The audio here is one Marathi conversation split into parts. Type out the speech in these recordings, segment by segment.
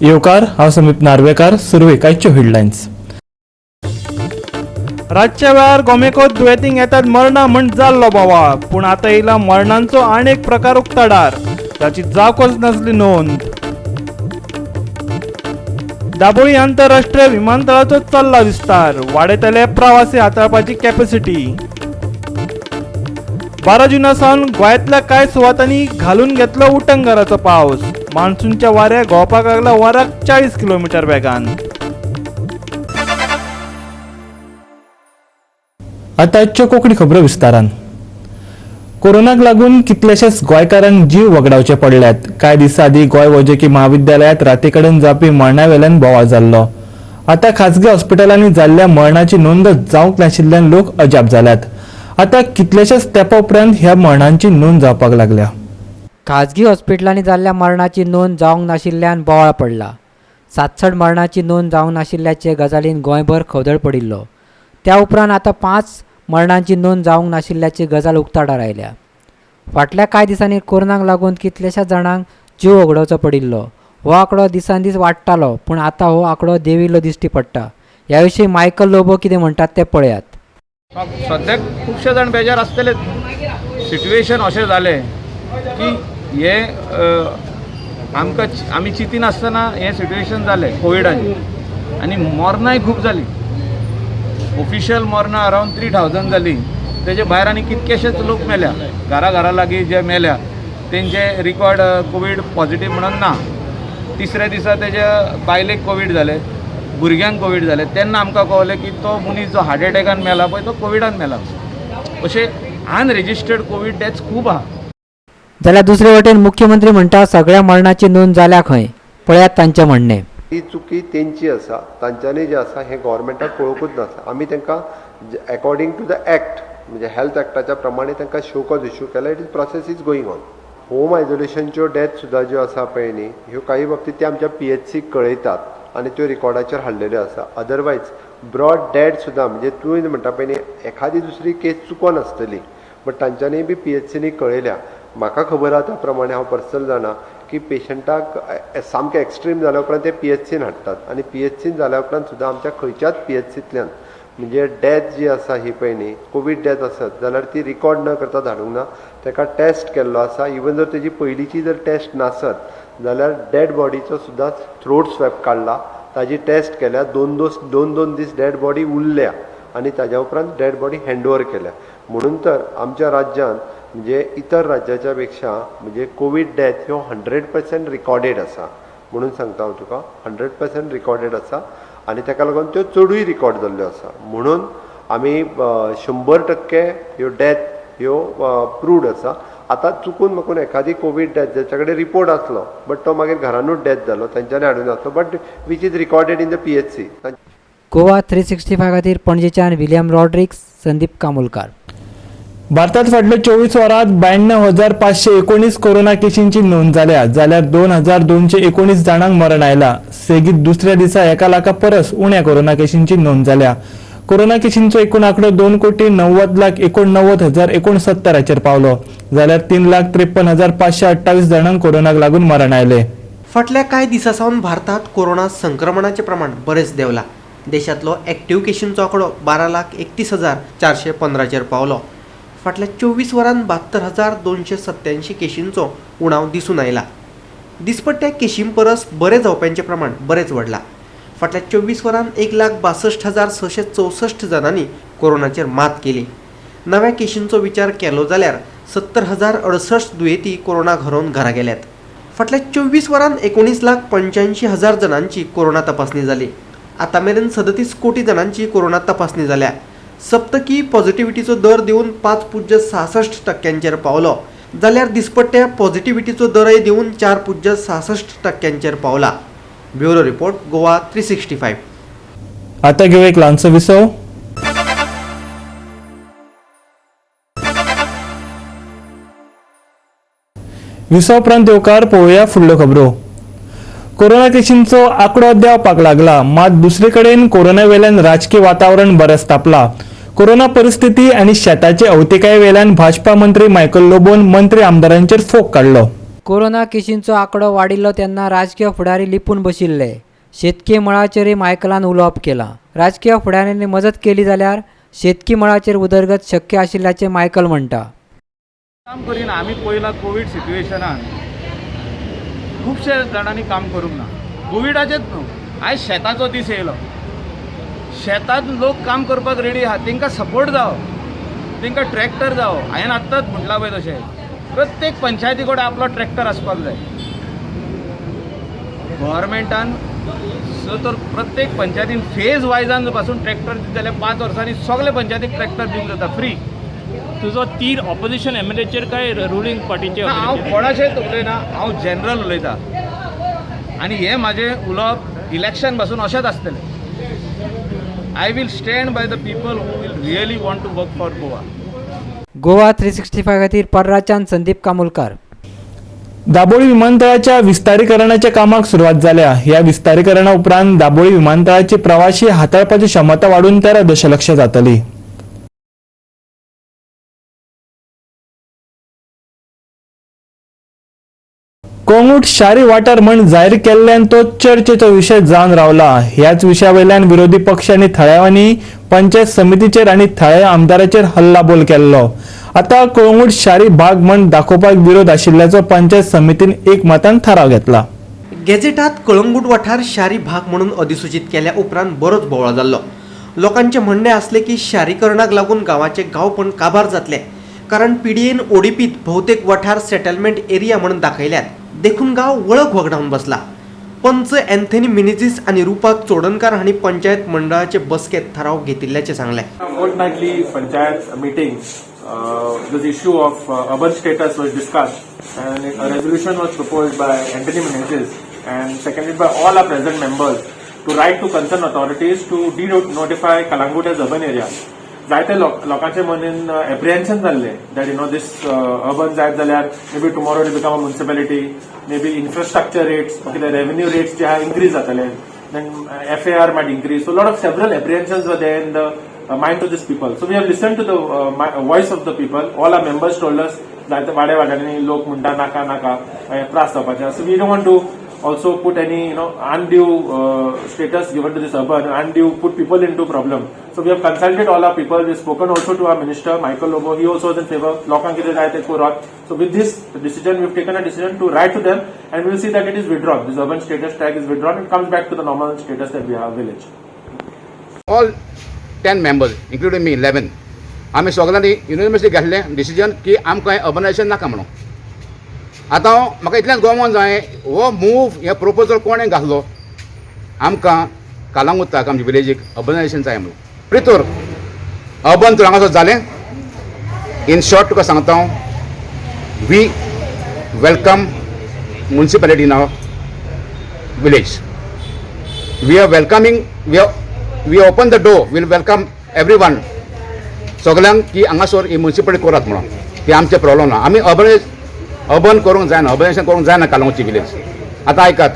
येवकार हांव समीप नार्वेकार. सुरवे कांयच्यो हेडलायन्स. रातच्या वेळार गोमेकोत दुयेंतींक येतात मरणां म्हण जाल्लो बोवाळ, पूण आतां येयला मरणांचो आनी एक प्रकार उक्ताडार, जाची जावंकच नासली नोंद. दाबोळी आंतरराष्ट्रीय विमानतळाचो चल्ला विस्तार, वाडयतले प्रवासी हाताळपाची कॅपॅसिटी. 12 जुना सावन गोंयांतल्या कांय सुवातांनी घालून घेतलो उटंगराचो पावस. मान्सूनच्या वाऱ्याक घोंवपाक लागला वराक 40 किलोमीटर वेगान. आतां आजच्यो कोंकणी खबरो विस्तारान. कोरोनाक लागून कितलेशेच गोंयकारांक जीव वगडावचे पडल्यात. कांय दिसा आदीं गोंय वैजकी महाविद्यालयांत राती कडेन जावपी मरणां वेल्यान बोवाळ जाल्लो. आतां खाजगी हॉस्पिटलांनी जाल्ल्या मरणाची नोंद जावंक नाशिल्ल्यान लोक अजाप जाल्यात. आतां कितलेशेच तेंपा उपरांत ह्या मरणांची नोंद जावपाक लागल्या. खाजगी हॉस्पिटलांनी जाल्ल्या मरणाची नोंद जावंक नाशिल्ल्यान बोवाळ पडला. 67 मरणाची नोंद जावंक नाशिल्ल्याचे गजालीन गोंयभर खवदळ पडिल्लो. त्या उपरांत आतां 5 मरणांची नोंद जावंक नाशिल्ल्याची गजाल उक्ताडार आयल्या. फाटल्या कांय दिसांनी कोरोनाक लागून कितल्याशाच जाणांक जीव वगडोवचो पडिल्लो. हो आंकडो दिसान दीस वाडटालो, पूण आतां हो आंकडो देंविल्लो दिश्टी पडटा. ह्या विशीं मायकल लोबो कितें म्हणटात तें पळयात. सद्याक खुबशे जाण बेजार आसतले. सिट्युएशन अशें जालें की हे आमी चिंतिनासतना हें सिट्युएशन जालें कोविडाचें, आनी मरणांय खूब जालीं. ऑफिशियल मरणां अरावंड 3000 जालीं. तेजे भायर आनी कितकेशेच लोक मेल्या. घरा लागीं जे मेल्या तेंचे रिकॉर्ड कोवीड पॉझिटीव म्हणून ना. तिसऱ्या दिसा तेजे बायलेक कोवीड जालें, भुरग्यांक कोवीड जालें. तेन्ना आमकां कळलें की तो मनीस जो हार्ट एटॅकान मेला पळय तो कोविडान मेला. अशें अनरेजिस्टर्ड कोवीड डेथ्स खूब आहा. जाल्यार दुसरे वटेन मुख्यमंत्री म्हणटा सगळ्या मरणाची नोंद जाल्या खंय. पळयात तांचें म्हणणें. ही चुकी तेंची आसा. तांच्यांनी जे आसा हें गोवोरमेंटाक कळोवंकूच नासा. आमी तांकां अकॉर्डिंग टू द एक्ट म्हणजे हेल्थ एक्टाच्या प्रमाणे तांकां शो कॉज इश्यू केला. It is process is going on. Home आयसोलेशनच्यो डेथ सुद्दां ज्यो आसा पळय न्ही, ह्यो काही बाबतींत ते आमच्या PHCक कळयतात आनी त्यो रिकॉर्डाचेर हाडलेल्यो आसा. अदरवायज ब्रॉड डेड सुद्दां म्हणजे तुवें म्हणटा पळय न्ही, एखादी दुसरी केस चुकोन आसतली, बट तांच्यांनी बी PHCनी कळयल्या. म्हाका खबर आहा त्या प्रमाणे हांव पर्सनल जाणा की पेशंटाक सामकें एक्स्ट्रीम जाल्या उपरांत ते PHCन हाडटात आनी PHCन जाल्या उपरांत सुद्दां आमच्या खंयच्याच PHCंतल्यान म्हणजे डेथ जी आसा ही पळय न्ही, कोवीड डेथ आसत जाल्यार ती रिकॉर्ड न करता धाडूंक ना. ताका टेस्ट केल्लो आसा. इवन जर तेजी पयलींची जर टेस्ट नासत जाल्यार डेड बॉडीचो सुद्दां थ्रोट स्वॅब काडला. ताजी टेस्ट केल्या. दोन दीस डेड बॉडी उरल्या आनी ताज्या उपरांत डेड बॉडी हँडओवर केल्या. म्हणून तर आमच्या राज्यांत म्हणजे इतर राज्याच्या पेक्षा म्हणजे कोवीड डेथ ह्यो 100% रिकॉर्डेड आसा. म्हणून सांगता हांव तुका 100% रिकॉर्डेड आसा आनी ताका लागून त्यो चडूय रिकॉर्ड जाल्ल्यो आसा. म्हणून आमी 100% ह्यो डेथ ह्यो प्रूव्ड आसा. आतां चुकून मागून एखादी कोवीड डेथ जाच्या कडेन रिपोर्ट आसलो बट तो मागीर घरानूच डेथ जालो, तांच्यांनी हाडून आसलो, but which is recorded in the PHC. Goa 365 खातीर पणजेच्यान विलियम रॉड्रिक्स, संदीप कामोलकार. भारतात फाटल्या 24 वरांत 92,519 कोरोना केशींची नोंद जाल्या. जाल्यार 2,219 जाणांक मरण आयला. सेगीत दुसऱ्या दिसा 1 लाखा परस उण्या कोरोना केशींची नोंद जाल्या. कोरोना केशींचो एकूण आंकडो 2,90,89,069 पावलो. जाल्यार 3,53,528 जाणांक कोरोनाक लागून मरण आयले. फाटल्या कांय दिसा सावन भारतात कोरोना संक्रमणाचे प्रमाण बरेंच देंवलां. देशांतलो एक्टिव्ह केशींचो आंकडो 12,31,415 पावलो. फाटल्या 24 वरांत 72,287 केशींचो उणाव दिसून आयला. दिसपट्ट्या केशीं परस बरे जावप्यांचें प्रमाण बरेंच वाडलां. फाटल्या 24 वरांत 1,62,664 जणांनी कोरोनाचेर मात केली. नव्या केशींचो विचार केलो जाल्यार 70,068 दुयेंती कोरोनाक हरोवन घरा गेल्यात. फाटल्या 24 वरांत 19,85,000 जणांची कोरोना तपासणी जाली. आतां मेरेन 37 कोटी जणांची कोरोना तपासणी जाल्या. सप्तकी पॉझिटिव्हिटीचो दर देऊन 5.66% पावलो. जाल्यार दिसपट्ट्या पॉझिटिव्हिटीचो दरय देऊन 4.66% पावला. Bureau report Goa 365. आतां घेऊ एक ल्हानसो विसव. विसव उपरांत येवकार पळोवया फुडल्यो खबरो. कोरोना केशींचो आंकडो देंवपाक लागला. मात दुसरे कडेन कोरोना वेल्यान राजकीय वातावरण बरेंच तापला. कोरोना परिस्थिती आनी शेताचे अवतिकाये वेल्यान भाजपा मंत्री मायकल लोबोन मंत्री आमदारांचेर फोग काडलो. कोरोना केशींचो आंकडो वाडिल्लो तेन्ना राजकीय फुडारी लिपून बशिल्ले. शेतकी मळाचेरय मायकलान उलोवप केलां. राजकीय फुडाऱ्यांनी मजत केली जाल्यार शेतकी मळाचेर उदरगत शक्य आशिल्ल्याचें मायकल म्हणटा. काम करिना. आमी पयला कोवीड सिट्युएशनान खुबशे जाणांनी काम करूंक ना. कोविडाचेच न्हू, आयज शेताचो दीस येयलो. शेतांत लोक काम करपाक रेडी आहात, तांकां सपोर्ट जावो, तांकां ट्रॅक्टर जावो. हांवें आत्ताच म्हटलां पळय तशें प्रत्येक पंचायती कडेन आपलो ट्रॅक्टर आसपाक जाय. गव्हर्मेंटान तर प्रत्येक पंचायतीन फेज वायजान पासून ट्रॅक्टर दिता जाल्यार 5 वर्सांनी सगळे पंचायतीक ट्रॅक्टर दिवंक जाता फ्री. तुजो तीर ऑपोजिशन एमएलएचेर काय रुलींग पार्टीचे? हांव कोणाचेच उलयना, हांव जनरल उलयतां. आनी हें म्हाजें उलोवप इलेक्शन पासून अशेंच आसतलें. I will stand by the people who will really want to work for Goa. Goa 365 खातीर परराच्यान संदीप कामुलकार. दाबोळी विमानतळाच्या विस्तारीकरणाच्या कामाक सुरुवात जाल्या. या विस्तारीकरणा उपरांत दाबोळी विमानतळाची प्रवाशी हाताळपाची क्षमता वाढून 13 दशलक्ष जातली. कोंगूट शारी वाठार म्हण जाहीर केल्ल्यान तो चर्चेचो विशय जावन रावला. ह्याच विशया वयल्यान विरोधी पक्ष आनी थळाव्यांनी पंचायत समितीचेर आनी थळाव्या आमदाराचेर हल्लाबोल केल्लो. आता कोंगूट शारी भाग म्हण दाखोवपाक विरोध आशिल्ल्याचो पंचायत समितीन एकमतान थाराव घेतला. गॅझेटात कळंगूट वाठार शारी भाग म्हणून अधिसूचित केल्या उपरांत बरोच बोवाळ जाल्लो. लोकांचे म्हणणे असले की शारीकरणाक लागून गांवाचे गांवपण काबार जातले, कारण पीडीएन ओडीपीत भोवतेक वाठार सेटलमेंट एरिया म्हणून दाखयल्यात. देखून गांव वळख वगडावन बसला. पंच एन्थनी मिनेझीस आणि रूपक चोडणकार हांणी पंचायत मंडळाचे बसकेत थाराव घेतिल्ल्याचे सांगले. Fortnightly panchayat meeting, this issue of urban status was discussed and a resolution was proposed by Anthony Menezes and seconded by all our present members to write to concerned authorities to denotify Kalangut as urban area. जायते लोकांचे मनीन एप्रिहेन्शन जाल्ले दॅट दिस अर्बन जायत जाल्यार may be tomorrow it become a municipality, may be infrastructure rates कितें रेव्हेन्यू रेट्स जे आहा इन्क्रीज जातले, then FAR might increase. So a lot of several apprehensions were there in the mind of these people. So we have listened to the voice of the people. All our members told us that वाड्या वाड्यांनी लोक म्हणटा नाका नाका त्रास जावपाचे. So we don't want to also put any undue status given to this urban, undue put people into problem. So we have consulted all our people. We have spoken also to our minister Michael Lobo. He also was in favor. Lokan kide jaye te korat. So with this decision, we have taken a decision to write to them, and we will see that it is withdrawn. This urban status tag is withdrawn and comes back to the normal status that we have village. All 10 members, including me 11, आम्ही सगळ्यांनी युनिवर्सिटी घेतले डिसिजन की आमकां अर्बनायझेशन नाका म्हणून. आतां म्हाका इतलेंच गोवोंक जाय, हो मूव हे प्रोपोजल कोणें घातलो आमकां कालांगुताक आमच्या विलेजीक अर्बनायझेशन जाय म्हणून. प्रितूर अर्बन तर हांगासर जालें. इन शॉर्ट तुका सांगता हांव, we welcome municipality in our village. We are welcoming, we open the door, we'll welcome every one. सगळ्यांक की हांगासर ही म्युनिसिपॅलिटी करात म्हणून, ती आमचे प्रॉब्लेम ना. आमी अर्बन करूंक जायना, अर्बनायझेशन करूंक जायना कालांगूची विलेज. आतां आयकात,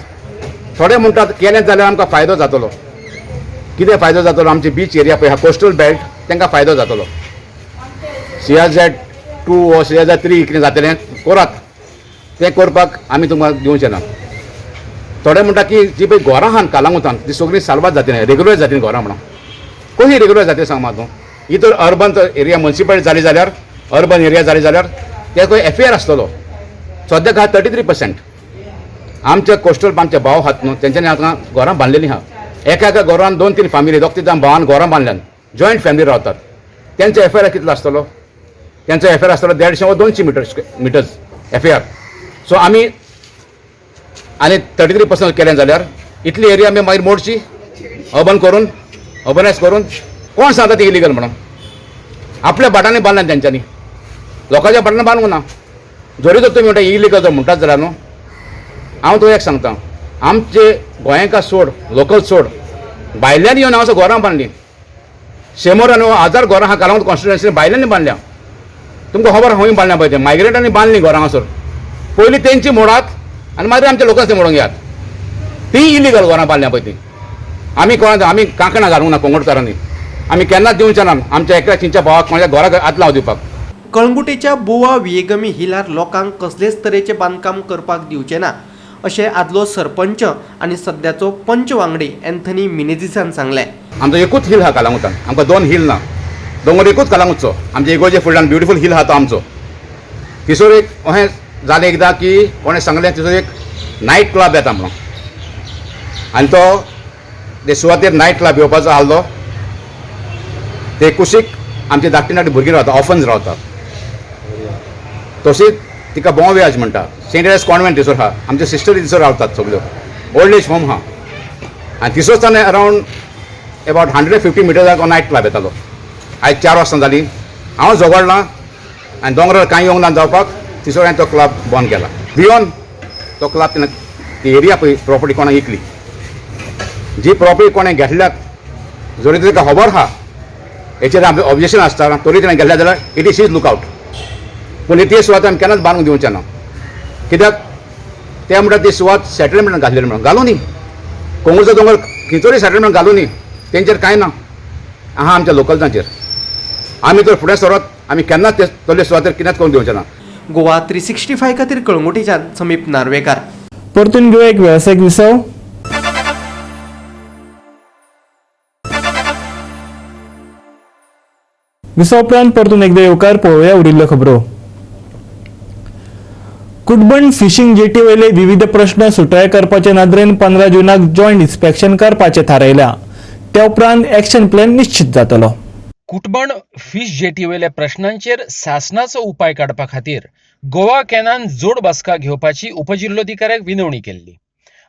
थोडे म्हणटात केलें जाल्यार आमकां फायदो जातलो. कितें फायदो जातलो? आमचे बीच एरिया पळय हा कोस्टल बेल्ट, तांकां फायदो जातलो. CRZ2 वा CRZ3 कितें जातलें करात, तें करपाक आमी तुमकां दिवचें ना. थोडे म्हणटा की जी पळय घरां आहात कालांगुतान ती सगळीं साल्वात जातलीं, रेग्युलर जातलीं घरां म्हणून. कशी रेग्युलर जातलीं सांग म्हाका तूं? ही तर अर्बन एरिया म्युनिसिपॅलिटी जाली जाल्यार, अर्बन एरिया जाली जाल्यार ते खंय FAR आसतलो. सद्याक हा 33%. आमचे कोस्टल आमचे भाव आहात न्हू, तेंच्यांनी आतां घरां बांदलेलीं आहा. एका एका घरान 2-3 फॅमिली, 2-3 भावान घरां बांदल्यान, जॉयंट फॅमिली रावतात. तेंचो FAR कितलो आसतलो? तेंचो FAR आसतलो 150 वा 200 मिटर्स FAR. सो आमी आनी 33% केलें जाल्यार इतली एरिया आमी मागीर मोडची अर्बन करून, अर्बनायज करून. कोण सांगता ती इलिगल म्हणून? आपल्या भाटांनी बांदल्यान तेंच्यांनी, लोकांच्या भाटांनी बांदूंक ना. जरी तर तुमी म्हणटा इलिगल जर म्हणटात जाल्यार न्हू, हांव तुका एक सांगता, आमचे गोंयकार सोड, लोकल सोड, भायल्यांनी येवन हांगासर घरां बांदलीं. 100 आनी 1000 घरां हा कालांगूट कॉन्स्टिट्युएन्सीन भायल्यांनी बांदल्या. तुमकां खबर खंय बांदल्या पळय, ते मायग्रेंटांनी बांदलीं घरां हांगासर. पयलीं तेंची मोडात आनी मागीर आमच्या लोकांनी मोडूंक घेयात. ती इलिगल घरां बांदल्या पळय ती. आमी कोणा आमी कांकणां घालूंक ना कोंगडकारांनी. आमी केन्नाच दिवचे ना आमच्या एकल्या चिंच्या भावाक कोणाच्या घराक हात लाव दिवपाक. कळंगुटेच्या बोवा वियेगमी हिलार लोकांक कसलेच तरेचे बांदकाम करपाक दिवचे ना अशें आदलो सरपंच आनी सद्याचो पंच वांगडी एंथनी मिनेझिसान सांगलें. आमचो एकूच हिल हा कालांगुटान, आमकां दोन हिल ना, दोंगर एकूच कालांगुटचो. आमच्या इगोर्जे फुडल्यान ब्युटिफूल हिल हा तो आमचो. थिसोर एक अशें जालें एकदां की कोणें सांगलें थिसोर एक नायट क्लब येता म्हणून, आनी तो ते सुवातेर नायट क्लब येवपाचो आहलो. ते कुशीक आमची धाकटी धाकटी भुरगीं रावता, ऑफन्स रावता. तशीच तिका बोंवेज म्हणटा. सेंट एरेस कॉन्वेंट थंयसर आहा, आमचे सिस्टरी थंयसर रावतात सगळ्यो. ओल्ड एज होम आहा आनी थंयसर ताणें अरावंड अबावट 150 मिटर्साक नायट क्लब येतालो. आयज 4 वरां जालीं हांव झगडलां आनी दोंगरार कांय येवंक ना जावपाक थंयसर हांवें तो क्लब बंद केला. भियोन तो क्लब तेन्ना ती एरिया पळय प्रॉपर्टी कोणाक विकली. जी प्रॉपर्टी कोणें घेतल्याक जरी ताका खबर आहा हेचेर आमचें ऑब्जेक्शन आसता तरी ताणें घेतल्या जाल्यार इट इज हीज लुकआवट. पूण ती सुवात आमी केन्नाच बांदूंक दिवचें ना. कित्याक ते म्हणटा ती सुवात सेटलमेंटान घातलेली म्हणून घालूं न्ही. कोंगुर्चो दोंगर खंयचोरी सेटलमेंट घालूं न्ही, तेंचेर कांय ना आहा आमच्या लोकलजांचेर. आमी तर फुडें सरत आमी केन्नाच ते तसले सुवातेर कितेंच करूंक दिवचें ना. गोवा 365 खातीर कळंगुटेच्यान समीप नार्वेकार. परतून घेऊ एक व्यावसायिक विसव. विसव उपरांत परतून एकदा येवकार पळोवया उरिल्ल्यो खबरो. कुटबंद फिशिंग जेटी वयले विविध प्रश्न सुटाय करपाचे नदरेन 15 जूनाक जॉयंट इन्स्पेक्शन करपाचे थारायल्या. त्या उपरांत एक्शन प्लॅन निश्चित जातलो. कुटबंद फिश जेटी वयल्या प्रश्नांचेर शासनाचो उपाय काडपा खातीर गोवा कॅनान जोड बसका घेवपाची उपजिल्लोधिकाऱ्याक विनवणी केल्ली.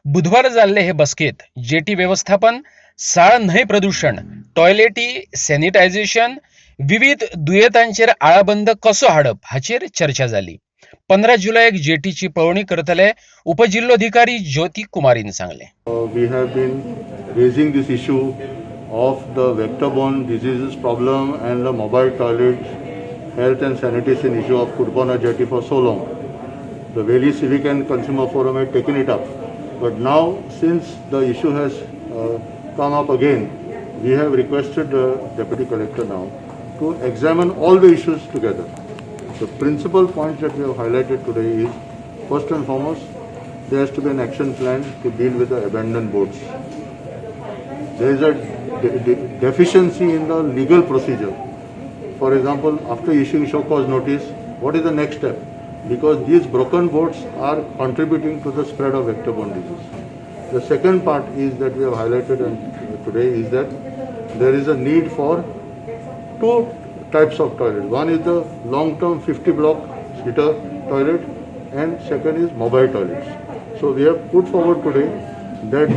बुधवार जाल्ले हे बसकेत जेटी वेवस्थापन, साळ न्हंय प्रदूषण, टॉयलेटी, सॅनिटायझेशन, विविध दुयेंतांचेर आळाबंद कसो हाडप हाचेर चर्चा जाली. 15 जुलयाक जेटीची पळोवणी करतले उपजिल्लोधिकारी ज्योती कुमारीन सांगले. We have been raising this issue of the vector-borne diseases problem and the mobile toilet health and sanitation issue of Kutbana jetty for so long. The Valley Civic and Consumer Forum had taken it up, but now since the issue has come up again, we have requested the Deputy Collector now to examine all the issues together. The principal points that we have highlighted today is, first and foremost, there has to be an action plan to deal with the abandoned boats. There is a deficiency in the legal procedure. For example, after issuing show cause notice, what is the next step? Because these broken boats are contributing to the spread of vector-borne disease. The second part is that we have highlighted today is that there is a need for two types of toilet. One is the long-term 50-block seater toilet and second is mobile toilets. So we have put forward today that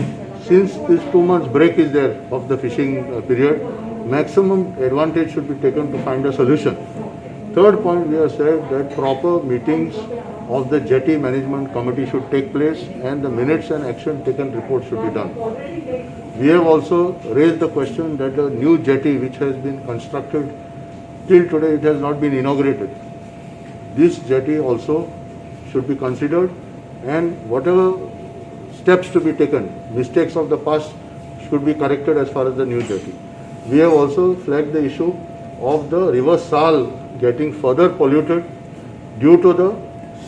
since this 2 months break is there of the fishing period, maximum advantage should be taken to find a solution. Third point, we have said that proper meetings of the jetty management committee should take place and the minutes and action taken report should be done. We have also raised the question that the new jetty which has been constructed till today it has not been inaugurated. This jetty also should be considered and whatever steps to be taken, mistakes of the past should be corrected as far as the new jetty. We have also flagged the issue of the river Sal getting further polluted due to the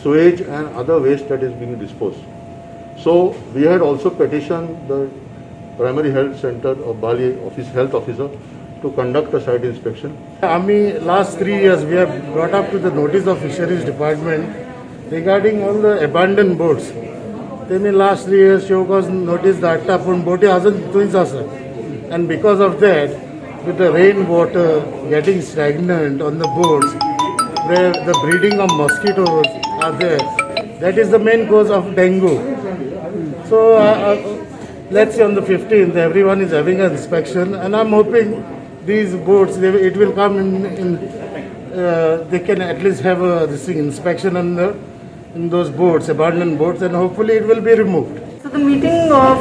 sewage and other waste that is being disposed. So we had also petitioned the primary health center of Bali office health officer to conduct a site inspection. Last 3 years we have brought up to the notice of fisheries department regarding all the abandoned boats. They last 3 years show cause notice that upon boat hasn't doing sir. And because of that, with the rainwater getting stagnant on the boats, where the breeding of mosquitoes are there, that is the main cause of dengue. So let's say on the 15th everyone is having an inspection and I'm hoping these boats it will come in they can at least have this inspection in those boats, abandoned boats, and hopefully it will be removed. So the meeting of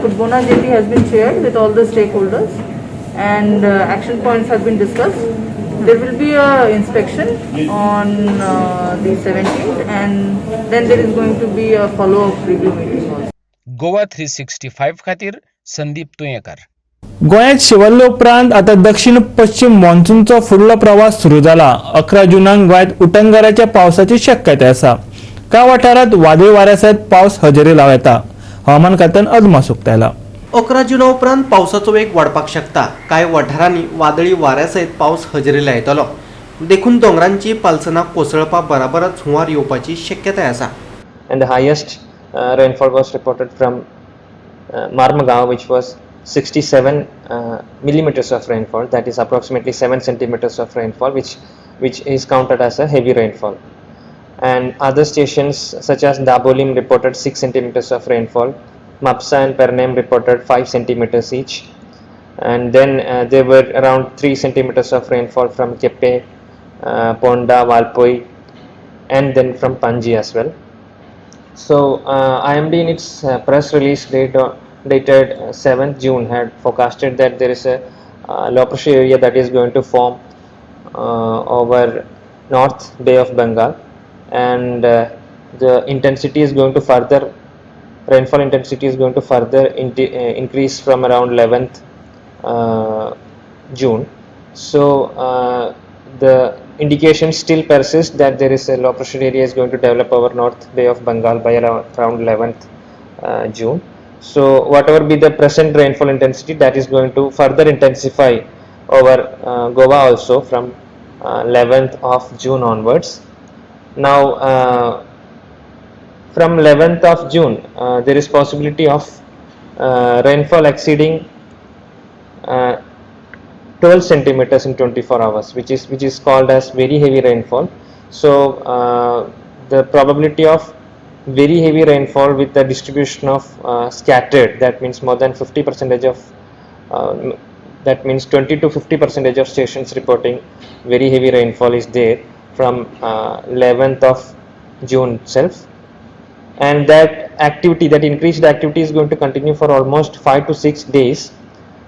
Kutbona jetty has been chaired with all the stakeholders and action points have been discussed. There will be a inspection on the 17th and then there is going to be a follow-up review meeting also. Goa 365 खातीर संदीप तुयेकर. गोंयांत शिवल्ले उपरांत आता दक्षिण पश्चिम मॉन्सूनचो फुडलो प्रवास सुरू जाला. 11 जुनाक गोंयांत उटंगराच्या पावसाची शक्यताय आसा. कांय वाठारांत वादळी वाऱ्या सयत पावस हजेरी लाव येता. हवामान खात्यान अदमास उक्तायला. 11 जुना उपरांत पावसाचो वेग वाडपाक शकता. कांय वाठारांनी वादळी वाऱ्या सयत पावस हजेरी लायतलो. देखून दोंगरांची पालसनां कोसळपा बराबरच हुंवार येवपाची शक्यताय आसा. And the highest rainfall was reported from Marmagaon, which was 67 millimeters of rainfall. That is approximately 7 centimeters of rainfall, which is counted as a heavy rainfall. And other stations such as Dabolim reported 6 centimeters of rainfall. Mapsa and Pernem reported 5 centimeters each. And then there were around 3 centimeters of rainfall from Keppe, Ponda, Valpoi, and then from Panji as well. So IMD in its press release dated 7th June had forecasted that there is a low pressure area that is going to form over North Bay of Bengal, and the intensity is going to further, rainfall intensity is going to further increase from around 11th June. So the indication still persists that there is a low pressure area is going to develop over North Bay of Bengal by around 11th June. So whatever be the present rainfall intensity, that is going to further intensify over Goa also from 11th of June onwards. Now from 11th of June there is possibility of rainfall exceeding 12 centimeters in 24 hours, which is called as very heavy rainfall. So the probability of very heavy rainfall with the distribution of scattered, that means more than 50% of that means 20 to 50% of stations reporting very heavy rainfall is there from 11th of June itself. And that activity, that increased activity is going to continue for almost 5 to 6 days.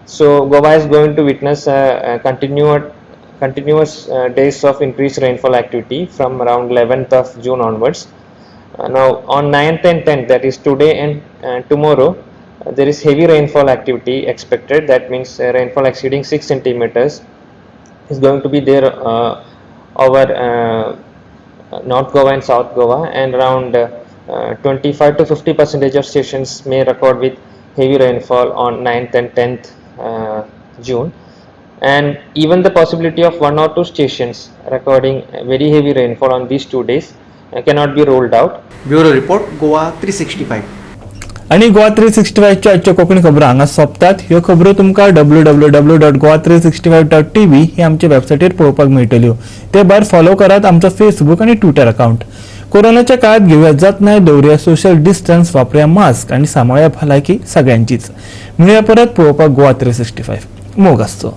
So Goa is going to witness a continuous days of increased rainfall activity from around 11th of June onwards. Now on 9th and 10th, that is today and tomorrow, there is heavy rainfall activity expected. That means rainfall exceeding 6 centimeters is going to be there over North Goa and South Goa, and around 25 to 50% of stations may record with heavy rainfall on 9th and 10th June, and even the possibility of 1 or 2 stations recording very heavy rainfall on these 2 days cannot be ruled out. Bureau report Goa 365. आणि गोवा 365 च्या आजच्या कोंकणी खबरो हांगा सोंपतात. ह्यो खबरो तुमकां www.goa365.tv ही आमच्या वेबसायटीर पळोवपाक मेळटल्यो. ते भायर फॉलो करात आमचो फेसबुक आणि ट्विटर अकाउंट. कोरोनाच्या काळात घेऊया जतनाय, दवरुया सोशल डिस्टन्स, वापरुया मास्क आणि सांबाळुया भलायकी सगळ्यांचीच. मेळुया परत पळोवपाक गोवा 365. मोग आसचो.